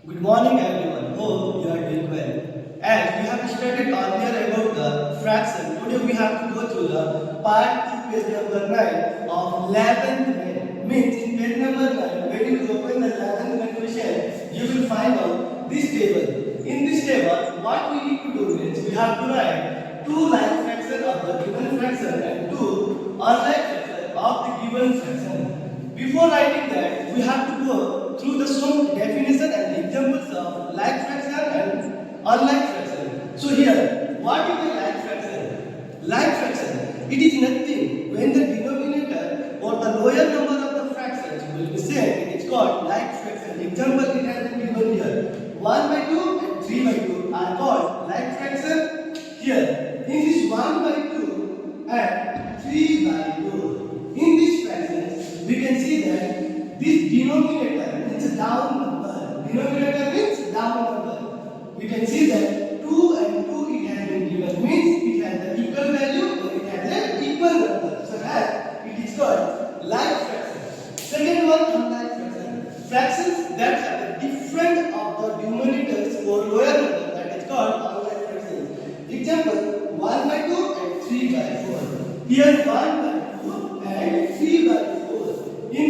Good morning everyone. Hope you are doing well. As we have studied earlier about the fraction, today we have to go through the part 2 page number 9 of 11th grade. Means in page number 9, when you open the 11th grade question, you will find out this table. In this table, what we need to do is we have to write two like fraction of the given fraction and two unlike fraction of the given fraction. Before writing that, we have to go through the some definition and examples of like fraction and unlike fraction. So here, what is the like fraction? Like fraction, it is nothing when the denominator or the lower number of the fractions will be same. It is called like fraction. Example, it has been given here. 1 by 2 and 3 by 2 are called like fraction. Here, in this 1 by 2 and 3 by 2, in this fraction, we can see that this denominator is a down number. Denominator means down number. We can see that 2 and 2 it has been given. Means it has the equal value or it has an equal number. So that it is called like fraction. Second one, unlike fraction. Fractions that have the different of the denominators or lower number, that is called unlike fractions. Example, 1 by 2 and 3 by 4. Here 1 by 2 and 3 by 4. In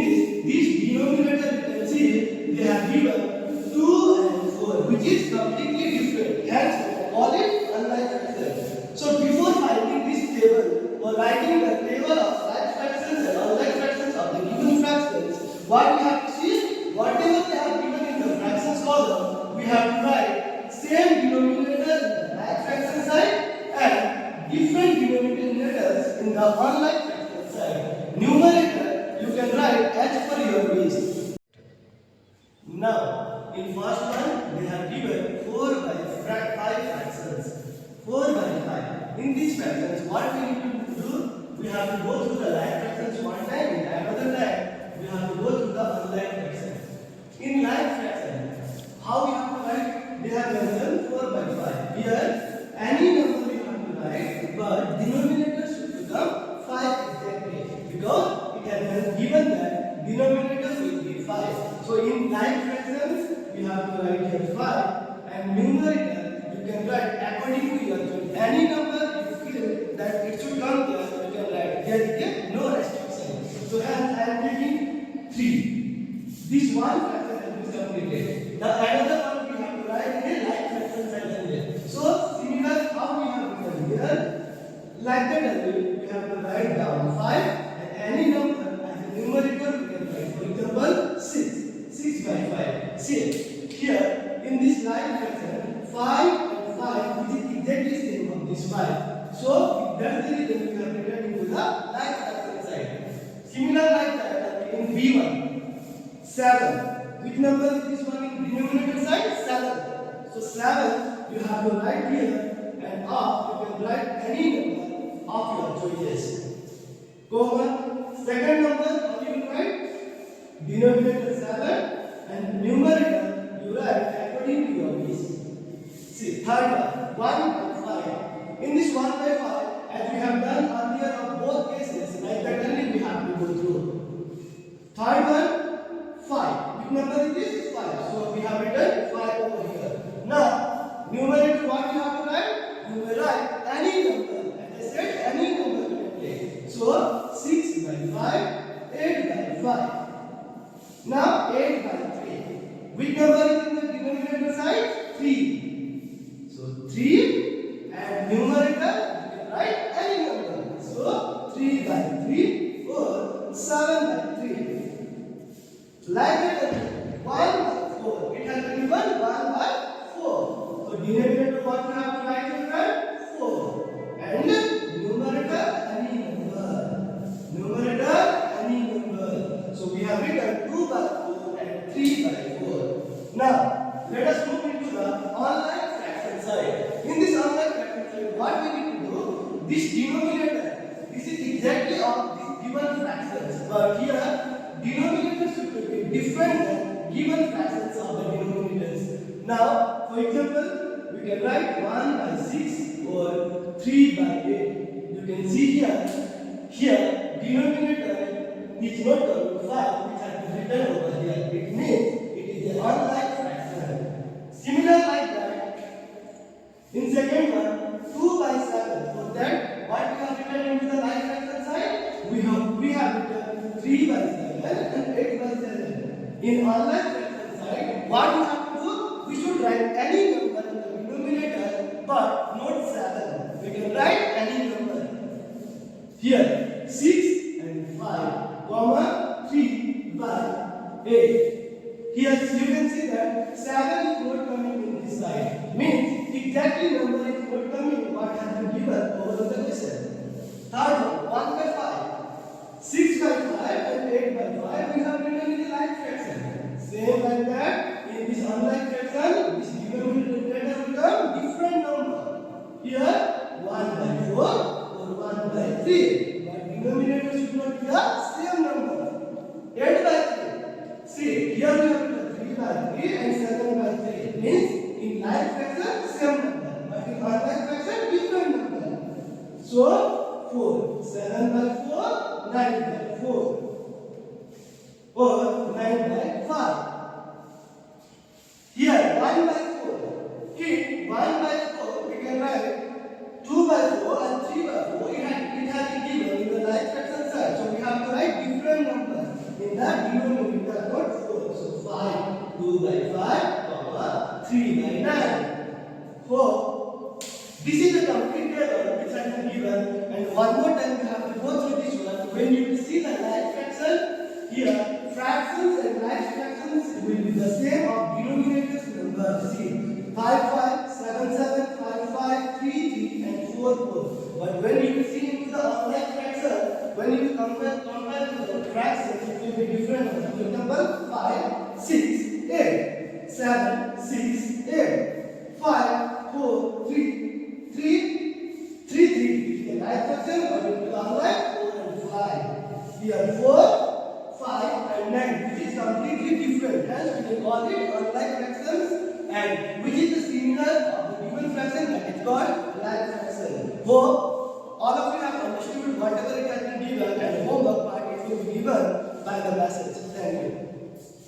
this denominator you can see they have given 2 and 4, which is completely different. Hence we call it unlike fraction. So before finding this table or writing the table of like fractions and unlike fractions of the given fractions, what we have to see, whatever they have given in the fractions column, we have to write same denominator in the like fraction side and different denominators in the unlike fraction side. Numerator you can write as per your wish. Now, in first one, they have given 4 by 5 fractions. 4 by 5. In these fractions, what we need to do, we have to go through the like fractions one time, and another time, we have to go through the unlike fractions. In like fraction, how we have to write? They have mentioned 4 by 5. Here, any number we have to write, but denominator should become 5 exactly, because it has been given that denominator will be 5. So in like fractions, we have to write here 5, and numerator you can write according to your choice. Any number you feel that it should come there, you can write. There is no restriction. So hence I am taking 3. This one fraction has been completed. Now another one we have to write in a like fraction section. So similar how we have written here, like that we have to write down 5 and any number as a numerator we can write. For example, 6 by 5. See, here in this like fraction, 5 and 5 is exactly same of this 5. So that's the reason we have written into the like fraction side. Similar like that in B1, 7. Which number is this one in denominator side? 7. So 7 you have to write here, and up you can write any number of your choices. Comma. Second number, how you will write? Denominator 7 and numerator you write according to your wish. See, third one, 1 by 5. In this 1 by 5, as we have done earlier of both cases, like that only we have to go through. Third one, 5. Which number is this? 5. So we have written 5 over here. Now, numerator what you have to write? You will write any number. As I said, any number you can take. So 6 by 5, 8 by 5. Now 8 by 3. Which number is in the denominator side? 3. So 3 and numerator you can write any number. So 3 by 3 or 7 by 3. Like that, 1 by 4. It has been given 1 by 4. So denominator what you have to write here? 4. And numerator any number. Numerator any number. So we have written 2 by 4 and 3 by 4. Now let us move into the unlike fraction side. In this unlike fraction side, what we need to do? This denominator, this is exactly of these given fractions. But here, denominator should be different than given fractions of the denominators. Now, for example, we can write 1 by 6 or 3 by 8. You can see here denominator is not 5, which has been written over here. It means it is an unlike fraction. unlike fraction side, what we have to do? We should write any number in the denominator, but not 7. We can write any number. Here, 6 and 5, comma 3 by 8. Here you can see that 7 is not coming in this side. Means exactly number is not coming what has been given over the question. Third one, 1 by 5. 6 by 5 and 8 by 5 we have written in the like fraction. Same like that, in this unlike fraction, this denominator will become different number. Here 1 by 4 or 1 by 3. But denominator should not be the same number. 8 by 3. See, here we have written 3 by 3 and 7 by 3. Means in like fraction, same number. But in unlike fraction, different number. So, 4. 7 by 4, 9 by 4. Or 9 by 5. Here, 1 by 4. In 1 by 4, we can write 2 by 4 and 3 by 4. It has been given in the like fraction side. So, we have to write different numbers. In that denominator, not 4. So 5, 2 by 5, 3 by 9. 4. This is the complete table which has been given. And one more time we have to go through this one. When you see the like fraction, here fractions and like fractions will be the same of denominators number. See 5, 5, 7, 7, 5, 5, 3, 3 and 4, 4. But when you see into the unlike fraction, when you compare the fractions, it will be different. For example, 5, 6, 8, 7, 6, 8, 5, 4, 3, 3, 3, 3. The like fraction, but it will unlike 4 and 5. Here 4, 5 and 9, which is completely different. Hence, we can call it unlike fractions, and which is the similar of the given fraction that is called like fraction. Hope all of you have understood whatever it has been given, and homework part it will be given by the message. Thank you.